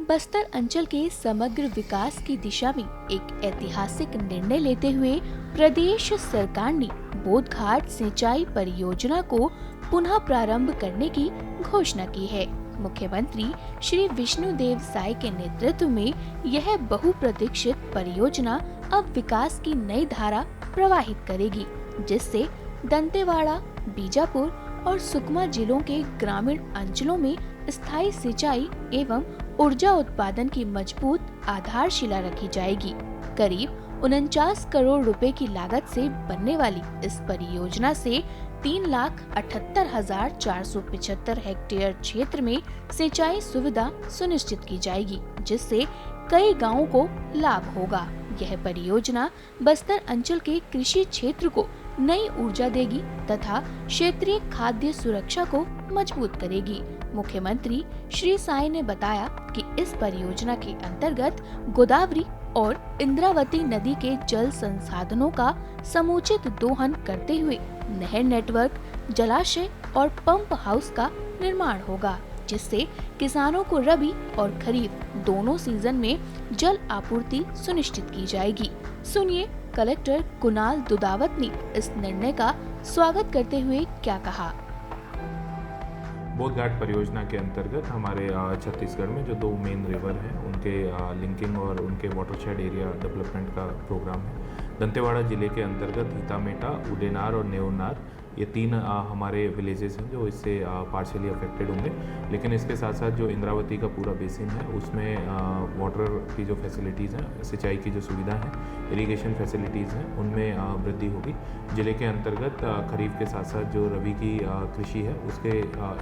बस्तर अंचल के समग्र विकास की दिशा में एक ऐतिहासिक निर्णय लेते हुए प्रदेश सरकार ने बोधघाट सिंचाई परियोजना को पुनः प्रारंभ करने की घोषणा की है। मुख्यमंत्री श्री विष्णुदेव साय के नेतृत्व में यह बहुप्रतीक्षित परियोजना अब विकास की नई धारा प्रवाहित करेगी, जिससे दंतेवाड़ा, बीजापुर और सुकमा जिलों के ग्रामीण अंचलों में स्थायी सिंचाई एवं ऊर्जा उत्पादन की मजबूत आधारशिला रखी जाएगी। करीब 49 करोड़ रुपए की लागत से बनने वाली इस परियोजना से 3,78,475 हेक्टेयर क्षेत्र में सिंचाई सुविधा सुनिश्चित की जाएगी, जिससे कई गांवों को लाभ होगा। यह परियोजना बस्तर अंचल के कृषि क्षेत्र को नई ऊर्जा देगी तथा क्षेत्रीय खाद्य सुरक्षा को मजबूत करेगी। मुख्यमंत्री श्री साय ने बताया कि इस परियोजना के अंतर्गत गोदावरी और इंद्रावती नदी के जल संसाधनों का समुचित दोहन करते हुए नहर नेटवर्क, जलाशय और पंप हाउस का निर्माण होगा, जिससे किसानों को रबी और खरीफ दोनों सीजन में जल आपूर्ति सुनिश्चित की जाएगी। सुनिए कलेक्टर कुणाल दुदावत ने इस निर्णय का स्वागत करते हुए क्या कहा। बोधघाट परियोजना के अंतर्गत हमारे छत्तीसगढ़ में जो दो मेन रिवर हैं उनके लिंकिंग और उनके वाटरशेड एरिया डेवलपमेंट का प्रोग्राम है। दंतेवाड़ा जिले के अंतर्गत हितामेटा, उडेनार और नेवनार ये तीन हमारे विलेजेस हैं जो इससे पार्शियली अफेक्टेड होंगे, लेकिन इसके साथ साथ जो इंद्रावती का पूरा बेसिन है उसमें वाटर की जो फैसिलिटीज़ हैं, सिंचाई की जो सुविधा है, इरिगेशन फैसिलिटीज़ हैं, उनमें वृद्धि होगी। जिले के अंतर्गत खरीफ के साथ साथ जो रबी की कृषि है उसके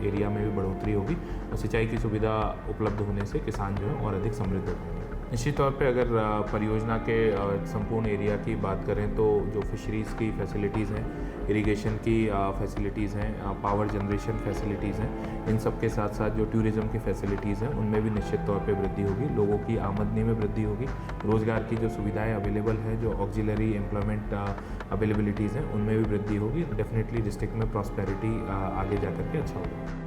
एरिया में भी बढ़ोतरी होगी और सिंचाई की सुविधा उपलब्ध होने से किसान जो है और अधिक समृद्ध हो पाएंगे। निश्चित तौर पे अगर परियोजना के संपूर्ण एरिया की बात करें तो जो फिशरीज़ की फैसिलिटीज़ हैं, इरिगेशन की फैसिलिटीज़ हैं, पावर जनरेशन फैसिलिटीज़ हैं, इन सब के साथ साथ जो टूरिज़्म की फैसिलिटीज़ हैं उनमें भी निश्चित तौर पे वृद्धि होगी। लोगों की आमदनी में वृद्धि होगी, रोज़गार की जो सुविधाएं अवेलेबल है, जो ऑक्सिलरी एम्प्लॉयमेंट अवेलेबिलिटीज़ हैं उनमें भी वृद्धि होगी। डेफिनेटली डिस्ट्रिक्ट में प्रॉस्पेरिटी आगे जा करके अच्छा होगा।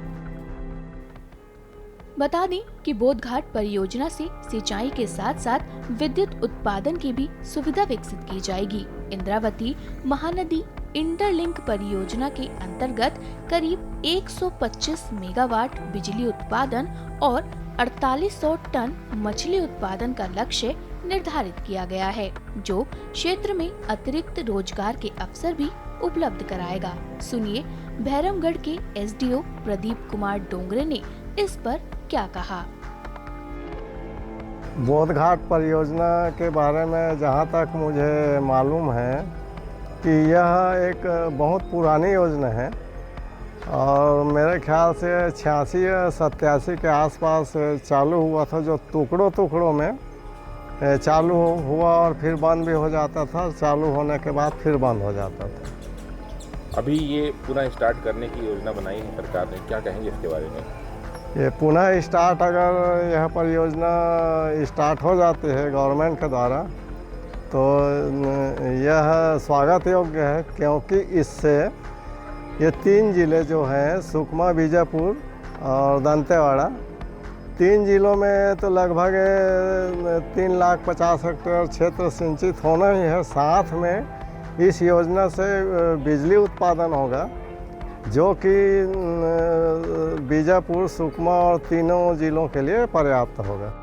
बता दें कि बोधघाट परियोजना से सिंचाई के साथ साथ विद्युत उत्पादन की भी सुविधा विकसित की जाएगी। इंद्रावती महानदी इंटरलिंक परियोजना के अंतर्गत करीब 125 मेगावाट बिजली उत्पादन और 4800 टन मछली उत्पादन का लक्ष्य निर्धारित किया गया है, जो क्षेत्र में अतिरिक्त रोजगार के अवसर भी उपलब्ध कराएगा। सुनिए भैरमगढ़ के एसडीओ प्रदीप कुमार डोंगरे ने इस पर क्या कहा। बोधघाट परियोजना के बारे में जहाँ तक मुझे मालूम है कि यह एक बहुत पुरानी योजना है और मेरे ख्याल से 86 या 87 के आसपास चालू हुआ था, जो टुकड़ों में चालू हुआ और फिर बंद भी हो जाता था, चालू होने के बाद फिर बंद हो जाता था। अभी ये पुनः स्टार्ट करने की योजना बनाई है सरकार ने, क्या कहेंगे इसके बारे में? ये पुनः स्टार्ट, अगर यह परियोजना स्टार्ट हो जाती है गवर्नमेंट के द्वारा तो यह स्वागत योग्य है, क्योंकि इससे ये तीन ज़िले जो हैं सुकमा, बीजापुर और दंतेवाड़ा, तीन ज़िलों में तो लगभग 3,50,000 हेक्टेयर क्षेत्र सिंचित होना ही है। साथ में इस योजना से बिजली उत्पादन होगा जो कि बीजापुर, सुकमा और तीनों जिलों के लिए पर्याप्त होगा।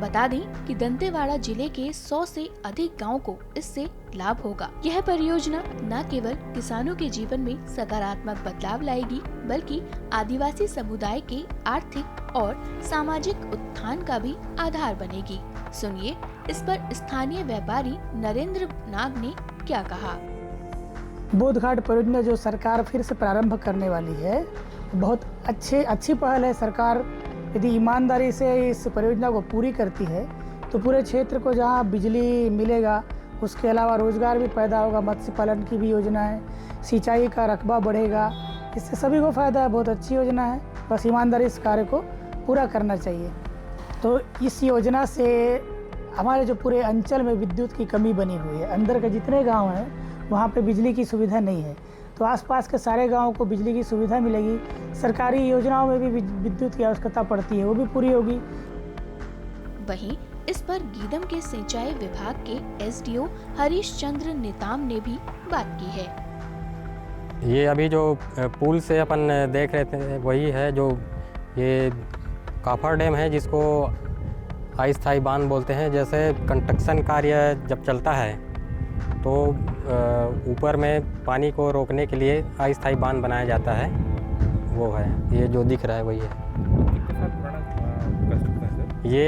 बता दें कि दंतेवाड़ा जिले के 100 से अधिक गांवों को इससे लाभ होगा। यह परियोजना न केवल किसानों के जीवन में सकारात्मक बदलाव लाएगी, बल्कि आदिवासी समुदाय के आर्थिक और सामाजिक उत्थान का भी आधार बनेगी। सुनिए इस पर स्थानीय व्यापारी नरेंद्र नाग ने क्या कहा। बोधघाट परियोजना जो सरकार फिर से प्रारंभ करने वाली है, बहुत अच्छी पहल है। सरकार यदि ईमानदारी से इस परियोजना को पूरी करती है तो पूरे क्षेत्र को जहां बिजली मिलेगा, उसके अलावा रोजगार भी पैदा होगा, मत्स्य पालन की भी योजना है, सिंचाई का रकबा बढ़ेगा, इससे सभी को फायदा है। बहुत अच्छी योजना है, बस ईमानदारी इस कार्य को पूरा करना चाहिए। तो इस योजना से हमारे जो पूरे अंचल में विद्युत की कमी बनी हुई है, अंदर के जितने गाँव हैं वहाँ पे बिजली की सुविधा नहीं है, तो आसपास के सारे गांवों को बिजली की सुविधा मिलेगी। सरकारी योजनाओं में भी विद्युत की आवश्यकता पड़ती है, वो भी पूरी होगी। वहीं इस पर गीदम के सिंचाई विभाग के एसडीओ हरीश चंद्र नेताम ने भी बात की है। ये अभी जो पुल से अपन देख रहे थे वही है जो ये काफर डैम है, जिसको अस्थायी बांध बोलते हैं। जैसे कंस्ट्रक्शन कार्य जब चलता है तो ऊपर में पानी को रोकने के लिए अस्थायी बांध बनाया जाता है, वो है ये जो दिख रहा है वही है। कितने साल पुराना कंस्ट्रक्शन है? ये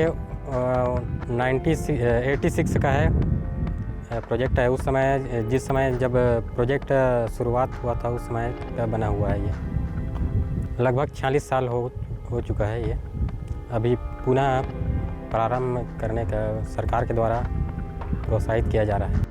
86 का है प्रोजेक्ट है। उस समय जिस समय जब प्रोजेक्ट शुरुआत हुआ था उस समय का बना हुआ है ये। लगभग 46 साल हो चुका है ये। अभी पुनः प्रारंभ करने का सरकार के द्वारा प्रोत्साहित किया जा रहा है।